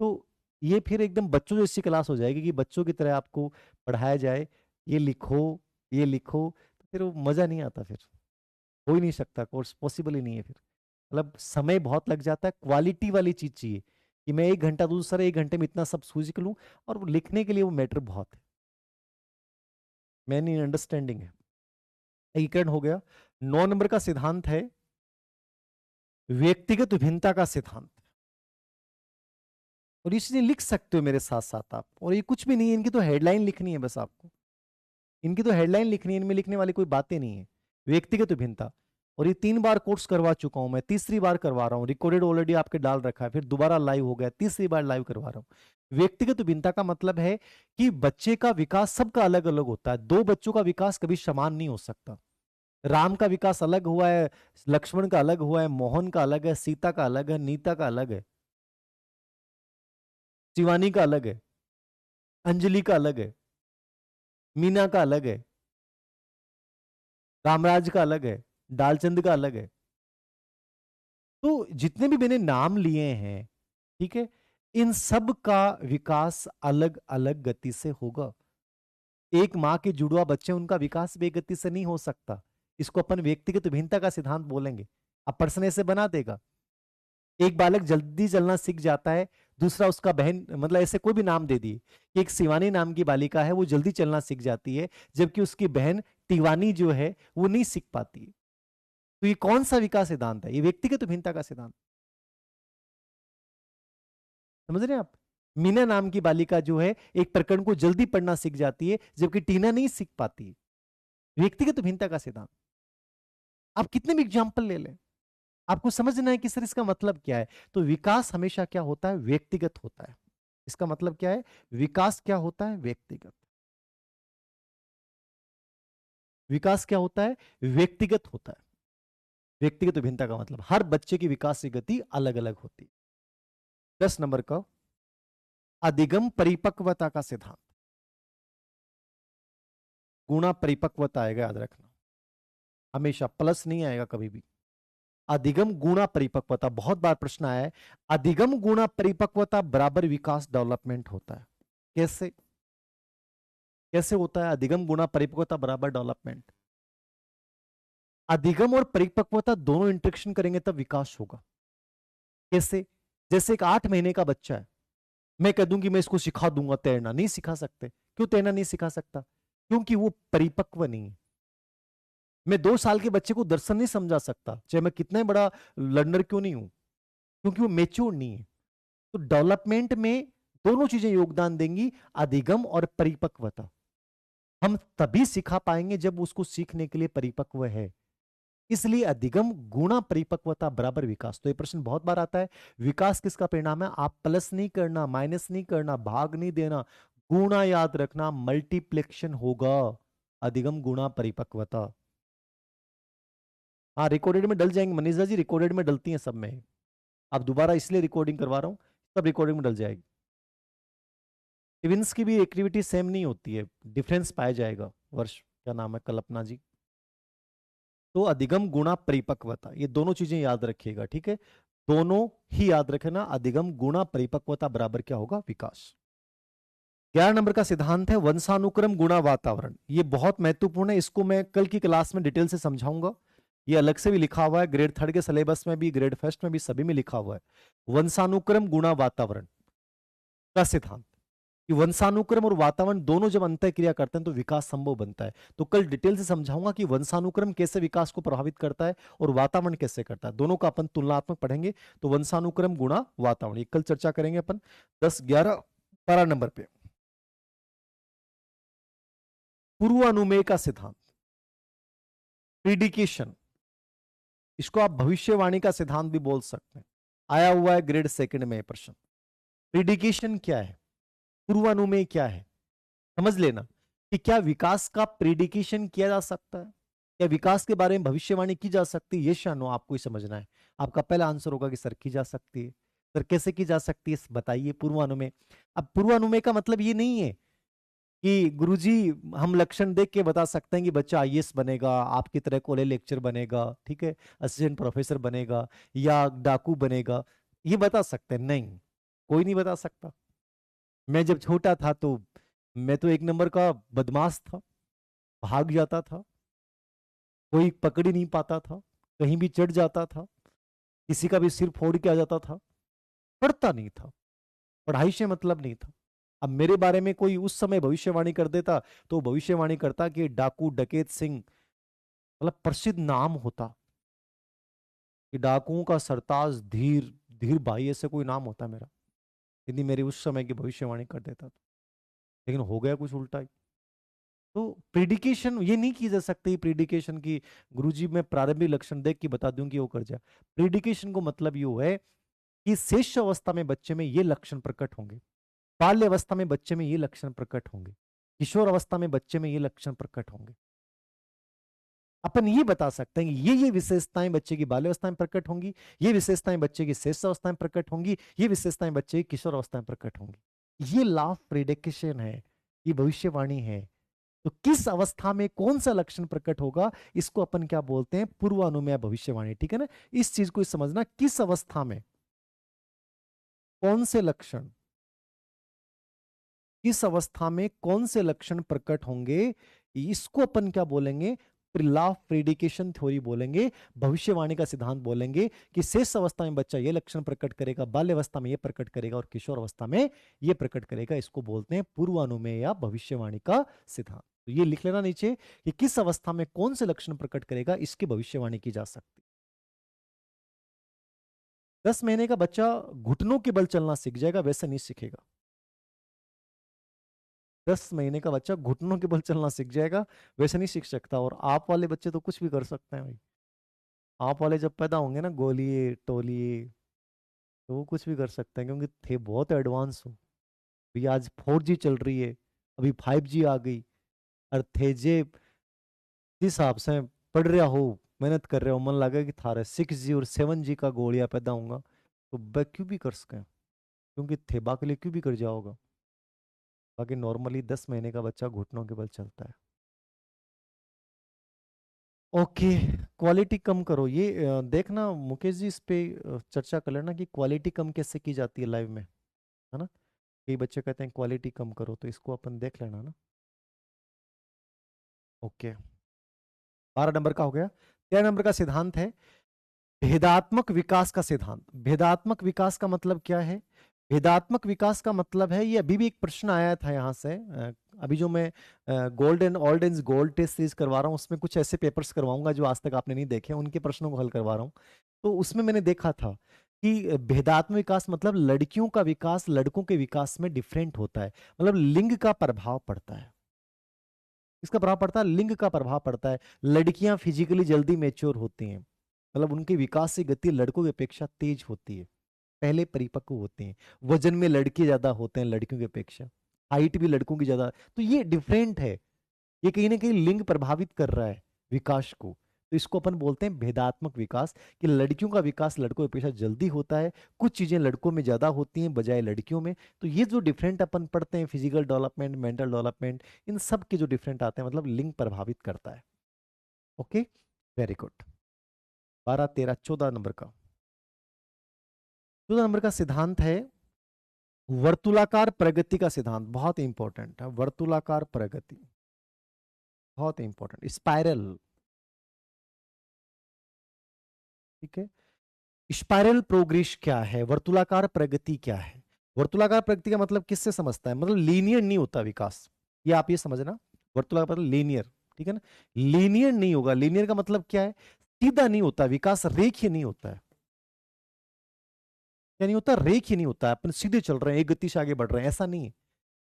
S1: तो ये फिर एकदम बच्चों जैसी क्लास हो जाएगी कि बच्चों की तरह आपको पढ़ाया जाए, ये लिखो ये लिखो, तो फिर वो मजा नहीं आता, फिर हो ही नहीं सकता, कोर्स पॉसिबल ही नहीं है फिर। मतलब समय बहुत लग जाता है, क्वालिटी वाली चीज चाहिए कि मैं 1 घंटा दूँ सर, 1 घंटे में इतना सब सूझ लूँ, और वो लिखने के लिए वो मैटर बहुत है। मैनी अंडरस्टैंडिंग है। एकीकरण हो गया। 9 नंबर का सिद्धांत है व्यक्तिगत विभिन्नता का सिद्धांत, और ये चीजें लिख सकते हो मेरे साथ साथ आप। और ये कुछ भी नहीं है, इनकी तो हेडलाइन लिखनी है बस आपको, इनकी तो हेडलाइन लिखनी है, इनमें लिखने वाली कोई बातें नहीं है। व्यक्तिगत विभिन्नता, और ये 3 बार कोर्स करवा चुका हूं मैं, तीसरी बार करवा रहा हूँ। रिकॉर्डेड ऑलरेडी आपके डाल रखा है, फिर दोबारा लाइव हो गया, तीसरी बार लाइव करवा रहा हूँ। व्यक्तिगत विभिन्नता का मतलब है कि बच्चे का विकास सबका अलग अलग होता है, दो बच्चों का विकास कभी समान नहीं हो सकता। राम का विकास अलग हुआ है, लक्ष्मण का अलग हुआ है, मोहन का अलग है, सीता का अलग है, नीता का अलग है, शिवानी का अलग है, अंजलि का अलग है, मीना का अलग है, रामराज का अलग है, डालचंद का अलग है। तो जितने भी मैंने नाम लिए हैं, ठीक है, इन सब का विकास अलग अलग गति से होगा। एक माँ के जुड़वा बच्चे, उनका विकास भी एक गति से नहीं हो सकता। इसको अपन व्यक्तिगत भिन्नता का सिद्धांत बोलेंगे। अब प्रश्न ऐसे बना देगा, एक बालक जल्दी चलना सीख जाता है, दूसरा उसका बहन, मतलब ऐसे कोई भी नाम दे दिए कि एक शिवानी नाम की बालिका है, वो जल्दी चलना सीख जाती है, जबकि उसकी बहन तिवानी जो है वो नहीं सीख पाती है। तो ये कौन सा विकास सिद्धांत है? ये व्यक्तिगत भिन्नता का सिद्धांत। समझ रहे हैं आप? मीना नाम की बालिका जो है एक प्रकरण को जल्दी पढ़ना सीख जाती है, जबकि टीना नहीं सीख पाती है। व्यक्तिगत भिन्नता का सिद्धांत। आप कितने भी एग्जाम्पल ले लें, आपको समझना है कि सर इसका मतलब क्या है। तो विकास हमेशा क्या होता है? व्यक्तिगत होता है। इसका मतलब क्या है? विकास क्या होता है? व्यक्तिगत। विकास क्या होता है? व्यक्तिगत होता है। व्यक्तिगत भिन्नता का मतलब हर बच्चे की विकास की गति अलग अलग होती है। 10 नंबर का अधिगम परिपक्वता का सिद्धांत। गुणा परिपक्वता आएगा, याद रखना, हमेशा प्लस नहीं आएगा कभी भी। अधिगम गुणा परिपक्वता, बहुत बार प्रश्न आया है। अधिगम गुणा परिपक्वता बराबर विकास डेवलपमेंट होता है। कैसे कैसे होता है अधिगम गुणा परिपक्वता बराबर डेवलपमेंट? अधिगम और परिपक्वता दोनों इंटरेक्शन करेंगे तब विकास होगा। कैसे? जैसे एक 8 महीने का बच्चा है, मैं कह दूं कि मैं इसको सिखा दूंगा तैरना, नहीं सिखा सकते। क्यों तैरना नहीं सिखा सकता? क्योंकि वो परिपक्व नहीं है। मैं 2 साल के बच्चे को दर्शन नहीं समझा सकता, चाहे मैं कितना बड़ा लर्नर क्यों नहीं हूं, क्योंकि वो मेच्योर नहीं है। तो डेवलपमेंट में दोनों चीजें योगदान देंगी, अधिगम और परिपक्वता। हम तभी सिखा पाएंगे जब उसको सीखने के लिए परिपक्व है। इसलिए अधिगम गुणा परिपक्वता बराबर विकास। तो ये प्रश्न बहुत बार आता है, विकास किसका परिणाम है? आप प्लस नहीं करना, माइनस नहीं करना, भाग नहीं देना, गुणा याद रखना, मल्टीप्लिकेशन होगा। अधिगम गुणा परिपक्वता। हाँ, रिकॉर्डेड में डल जाएंगे मनीषा जी, रिकॉर्डेड में डलती हैं सब में। अब दोबारा इसलिए रिकॉर्डिंग करवा रहा हूं, सब रिकॉर्डिंग में डल जाएगी। ट्विंस की भी एक्टिविटी सेम नहीं होती है, डिफरेंस पाया जाएगा। वर्ष क्या नाम है? कल्पना जी। तो अधिगम गुणा परिपक्वता, ये दोनों चीजें याद रखिएगा, ठीक है? दोनों ही याद रखना, अधिगम गुणा परिपक्वता बराबर क्या होगा? विकास। 11 नंबर का सिद्धांत है वंशानुक्रम गुणा वातावरण। ये बहुत महत्वपूर्ण है, इसको मैं कल की क्लास में डिटेल से समझाऊंगा। ये अलग से भी लिखा हुआ है, ग्रेड 3 के सिलेबस में भी, ग्रेड फर्स्ट में भी, सभी में लिखा हुआ है। वंशानुक्रम गुणा वातावरण का सिद्धांत कि वंशानुक्रम और वातावरण दोनों जब अंतः क्रिया करते हैं तो विकास संभव बनता है। तो कल डिटेल से समझाऊंगा कि वंशानुक्रम कैसे विकास को प्रभावित करता है और वातावरण कैसे करता है, दोनों का अपन तुलनात्मक पढ़ेंगे। तो वंशानुक्रम गुणा वातावरण ये कल चर्चा करेंगे अपन 10, 11, 12 नंबर पे। पूर्वानुमेय का सिद्धांत, प्रीडिकेशन, इसको आप भविष्यवाणी का सिद्धांत भी बोल सकते हैं। आया हुआ है ग्रेड 2 में प्रश्न। प्रीडिकेशन क्या है? पूर्वानुमेय क्या है? समझ लेना कि क्या विकास का प्रीडिकेशन किया जा सकता है, क्या विकास के बारे में भविष्यवाणी की जा सकती है? ये या नो आपको ही समझना है। आपका पहला आंसर होगा कि सर की जा सकती है। सर कैसे की जा सकती है बताइए? पूर्वानुमेय। अब पूर्वानुमेय का मतलब ये नहीं है कि गुरुजी हम लक्षण देख के बता सकते हैं कि बच्चा आईएएस बनेगा, आपकी तरह कॉलेज लेक्चर बनेगा, ठीक है, असिस्टेंट प्रोफेसर बनेगा या डाकू बनेगा, ये बता सकते हैं? नहीं, कोई नहीं बता सकता। मैं जब छोटा था तो मैं तो 1 नंबर का बदमाश था, भाग जाता था, कोई पकड़ ही नहीं पाता था, कहीं भी चढ़ जाता था, किसी का भी सिर फोड़ के आ जाता था, पढ़ता नहीं था, पढ़ाई से मतलब नहीं था। अब मेरे बारे में कोई उस समय भविष्यवाणी कर देता तो भविष्यवाणी करता कि डाकू डकैत सिंह, मतलब प्रसिद्ध नाम होता कि डाकुओं का सरताज धीर, धीर भाई, ऐसे कोई नाम होता मेरा, यदि मेरी उस समय की भविष्यवाणी कर देता तो। लेकिन हो गया कुछ उल्टा ही। तो प्रिडिकेशन ये नहीं की जा सकती, प्रिडिकेशन की गुरुजी मैं प्रारंभिक लक्षण देख के बता दूं कि वो कर जाए। प्रिडिकेशन को मतलब ये है कि शेष अवस्था में बच्चे में ये लक्षण प्रकट होंगे, बाल्य अवस्था में बच्चे में ये लक्षण प्रकट होंगे, किशोर अवस्था में बच्चे में ये लक्षण प्रकट होंगे। अपन ये बता सकते हैं कि ये विशेषताएं बच्चे की बाल्यावस्था में प्रकट होंगी, ये विशेषताएं बच्चे की शेष अवस्था में प्रकट होंगी, ये विशेषताएं बच्चे की किशोर अवस्था में प्रकट होंगी। ये लॉ ऑफ प्रिडिक्शन है, ये भविष्यवाणी है। तो किस अवस्था में कौन सा लक्षण प्रकट होगा, इसको अपन क्या बोलते हैं? पूर्वानुमेय भविष्यवाणी, ठीक है ना? इस चीज को समझना, किस अवस्था में कौन से लक्षण, किस अवस्था में कौन से लक्षण प्रकट होंगे, इसको अपन क्या बोलेंगे? लॉ ऑफ प्रिडिकेशन थ्योरी बोलेंगे, भविष्यवाणी का सिद्धांत बोलेंगे कि शेष अवस्था में बच्चा ये लक्षण प्रकट करेगा, बाल्य अवस्था में ये प्रकट करेगा और किशोर अवस्था में ये प्रकट करेगा। इसको बोलते हैं पूर्वानुमेय या भविष्यवाणी का सिद्धांत। तो ये लिख लेना नीचे कि किस अवस्था में कौन से लक्षण प्रकट करेगा, इसकी भविष्यवाणी की जा सकती। 10 महीने का बच्चा घुटनों के बल चलना सीख जाएगा, वैसे नहीं सीखेगा। 10 महीने का बच्चा घुटनों के बल चलना सीख जाएगा, वैसे नहीं सीख सकता। और आप वाले बच्चे तो कुछ भी कर सकते हैं भाई। आप वाले जब पैदा होंगे ना, गोलिए टोलिए, तो वो कुछ भी कर सकते हैं, क्योंकि थे बहुत एडवांस हो। अभी आज 4G चल रही है, अभी 5G आ गई। और थे जे जिस हिसाब से पढ़ रहा हो, मेहनत कर रहे हो, मन लगा कि थारे 6G और 7G का गोलियां पैदा होगा, तो बै क्यों भी कर सकें, क्योंकि थे के लिए क्यों भी कर जाओगा। बाकी नॉर्मली 10 महीने का बच्चा घुटनों के बल चलता है। ओके, क्वालिटी कम करो, ये देखना मुकेश जी, इस पे चर्चा कर लेना कि क्वालिटी कम कैसे की जाती है लाइव में, है ना। कई बच्चे कहते हैं क्वालिटी कम करो, तो इसको अपन देख लेना ना। ओके, 12 नंबर का हो गया। 13 नंबर का सिद्धांत है भेदात्मक विकास का सिद्धांत। भेदात्मक विकास का मतलब क्या है? भेदात्मक विकास का मतलब है, ये अभी भी एक प्रश्न आया था यहाँ से, अभी जो मैं gold and old and gold test series करवा रहा हूँ, उसमें कुछ ऐसे पेपर्स करवाऊंगा जो आज तक आपने नहीं देखे, उनके प्रश्नों को हल करवा रहा हूँ। तो उसमें मैंने देखा था कि भेदात्मक विकास मतलब लड़कियों का विकास लड़कों के विकास में डिफरेंट होता है, मतलब लिंग का प्रभाव पड़ता है। इसका प्रभाव पड़ता है, लिंग का प्रभाव पड़ता है। लड़कियां फिजिकली जल्दी मैच्योर होती हैं, मतलब उनकी विकास की गति लड़कों की अपेक्षा तेज होती है, पहले परिपक्व होते हैं। वजन में लड़के ज्यादा होते हैं लड़कियों की अपेक्षा, हाइट भी लड़कों की ज्यादा। तो ये डिफरेंट है, ये कहीं ना कहीं लिंग प्रभावित कर रहा है विकास को। तो इसको अपन बोलते हैं भेदात्मक विकास, कि लड़कियों का विकास लड़कों की अपेक्षा जल्दी होता है, कुछ चीजें लड़कों में ज्यादा होती हैं बजाय लड़कियों में। तो ये जो डिफरेंट अपन पढ़ते हैं, फिजिकल डेवलपमेंट, मेंटल डेवलपमेंट, इन सब के जो डिफरेंट आते हैं, मतलब लिंग प्रभावित करता है। Okay, very good. 12, 13, 14 नंबर का, 14 नंबर का सिद्धांत है वर्तुलाकार प्रगति का सिद्धांत। बहुत इंपॉर्टेंट है वर्तुलाकार प्रगति, बहुत इंपॉर्टेंट, स्पाइरल। ठीक है, स्पाइरल प्रोग्रेस क्या है, वर्तुलाकार प्रगति क्या है? वर्तुलाकार प्रगति का मतलब किससे समझता है, मतलब लीनियर नहीं होता विकास, ये आप ये समझना। वर्तुलाकार मतलब लीनियर, ठीक है ना। लीनियर नहीं होगा, लीनियर का मतलब क्या है, सीधा नहीं होता विकास, रेखीय नहीं होता है। क्या नहीं होता, रेखीय नहीं होता है, अपन सीधे चल रहे हैं, एक गति से आगे बढ़ रहे हैं, ऐसा नहीं है।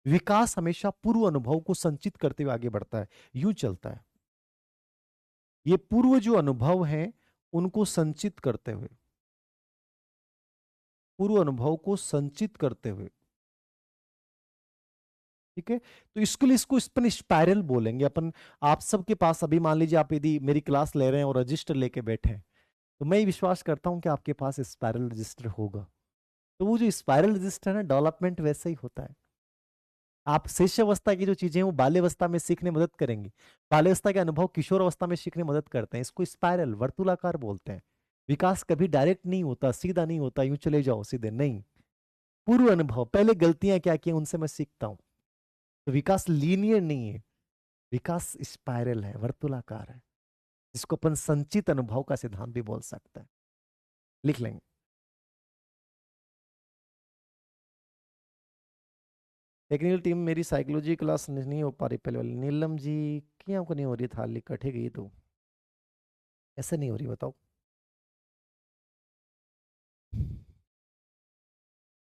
S1: विकास हमेशा पूर्व अनुभव को संचित करते हुए आगे बढ़ता है, यूं चलता है। ये पूर्व जो अनुभव हैं उनको संचित करते हुए, पूर्व अनुभव को संचित करते हुए, ठीक है। तो इसके लिए इसको अपन स्पाइरल बोलेंगे अपन। आप सबके पास अभी मान लीजिए आप यदि मेरी क्लास ले रहे हैं और रजिस्टर लेके बैठे हैं, तो मैं ये विश्वास करता हूं कि आपके पास स्पाइरल रजिस्टर होगा। तो वो जो स्पाइरल रजिस्टर है ना, डेवलपमेंट वैसे ही होता है। आप शिष्यावस्था की जो चीजें हैं वो बाल्यावस्था में सीखने में मदद करेंगी, बाल्यावस्था के अनुभव किशोर अवस्था में सीखने में मदद करते हैं। इसको स्पाइरल वर्तुलाकार बोलते हैं। विकास कभी डायरेक्ट नहीं होता, सीधा नहीं होता, यूं चले जाओ सीधे नहीं। पूर्व अनुभव, पहले गलतियां क्या की उनसे मैं सीखता हूं। तो विकास लीनियर नहीं है, विकास स्पाइरल है, वर्तुलाकार है। इसको अपन संचित अनुभव का सिद्धांत भी बोल सकते हैं, लिख लेंगे। टेक्निकल टीम मेरी साइकोलॉजी क्लास नहीं हो पा रही पहले वाली, नीलम जी क्यों को नहीं हो रही, थाली कटे गई तो ऐसे नहीं हो रही, बताओ।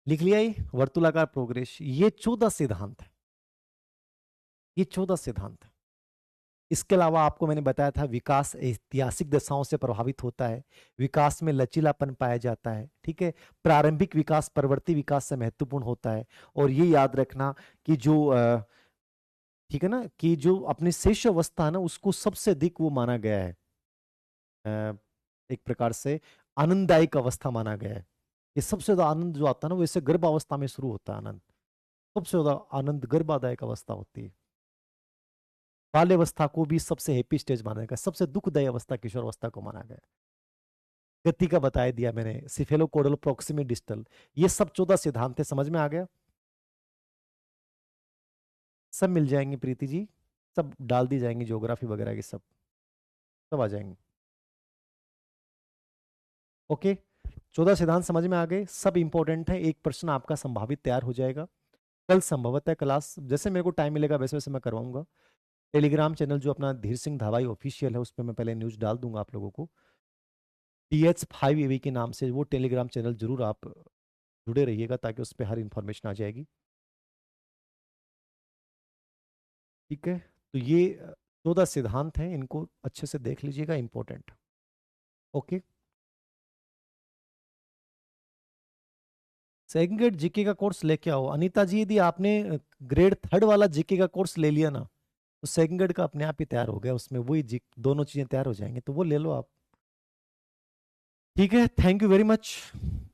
S1: लिख लिया ये वर्तुलाकार प्रोग्रेस, ये 14 सिद्धांत है, ये 14 सिद्धांत है। इसके अलावा आपको मैंने बताया था विकास ऐतिहासिक दशाओं से प्रभावित होता है, विकास में लचीलापन पाया जाता है, ठीक है। प्रारंभिक विकास परवर्ती विकास से महत्वपूर्ण होता है। और ये याद रखना कि जो ठीक है ना, कि जो अपनी शेष अवस्था है ना, उसको सबसे अधिक वो माना गया है, अ, एक प्रकार से आनंददायक अवस्था माना गया है। ये सबसे ज्यादा आनंद जो आता है ना, वो इससे गर्भावस्था में शुरू होता है आनंद। सबसे ज्यादा आनंद गर्भादायक अवस्था होती है। बाल्यावस्था को भी सबसे हैप्पी स्टेज माना गया, सबसे दुखदायी अवस्था किशोर अवस्था को माना गया। गति का बताया दिया मैंने, सिफेलोकोडल, प्रोक्सिमी, डिस्टल, ये सब 14 सिद्धांत है। समझ में आ गया? सब मिल जाएंगे प्रीति जी, सब डाल दी जाएंगी, ज्योग्राफी वगैरह की सब सब आ जाएंगे। ओके, 14 सिद्धांत समझ में आ गए, सब इंपॉर्टेंट है। एक प्रश्न आपका संभावित तैयार हो जाएगा कल, संभवतः क्लास जैसे मेरे को टाइम मिलेगा वैसे वैसे मैं करवाऊंगा। टेलीग्राम चैनल जो अपना धीर सिंह धावाई ऑफिशियल है, उस पर मैं पहले न्यूज़ डाल दूंगा आप लोगों को। TH5AV के नाम से वो टेलीग्राम चैनल जरूर आप जुड़े रहिएगा, ताकि उस पर हर इंफॉर्मेशन आ जाएगी। ठीक है, तो ये 14 सिद्धांत हैं, इनको अच्छे से देख लीजिएगा, important. Okay, second grade GK का कोर्स लेके आओ। अनीता जी, यदि आपने ग्रेड 3 वाला जीके का कोर्स ले लिया ना, तो सेकंड ग्रेड का अपने आप ही तैयार हो गया, उसमें वही जी दोनों चीजें तैयार हो जाएंगे, तो वो ले लो आप। ठीक है, thank you very much.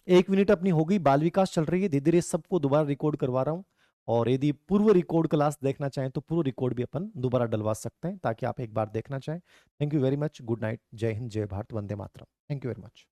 S1: 1 minute अपनी हो गई, बाल विकास चल रही है, धीरे धीरे सबको दोबारा रिकॉर्ड करवा रहा हूँ। और यदि पूर्व रिकॉर्ड क्लास देखना चाहें तो पूर्व रिकॉर्ड भी अपन दोबारा डलवा सकते हैं, ताकि आप एक बार देखना चाहें। Thank you very much, good night, जय हिंद, जय भारत, वंदे मातरम। Thank you very much.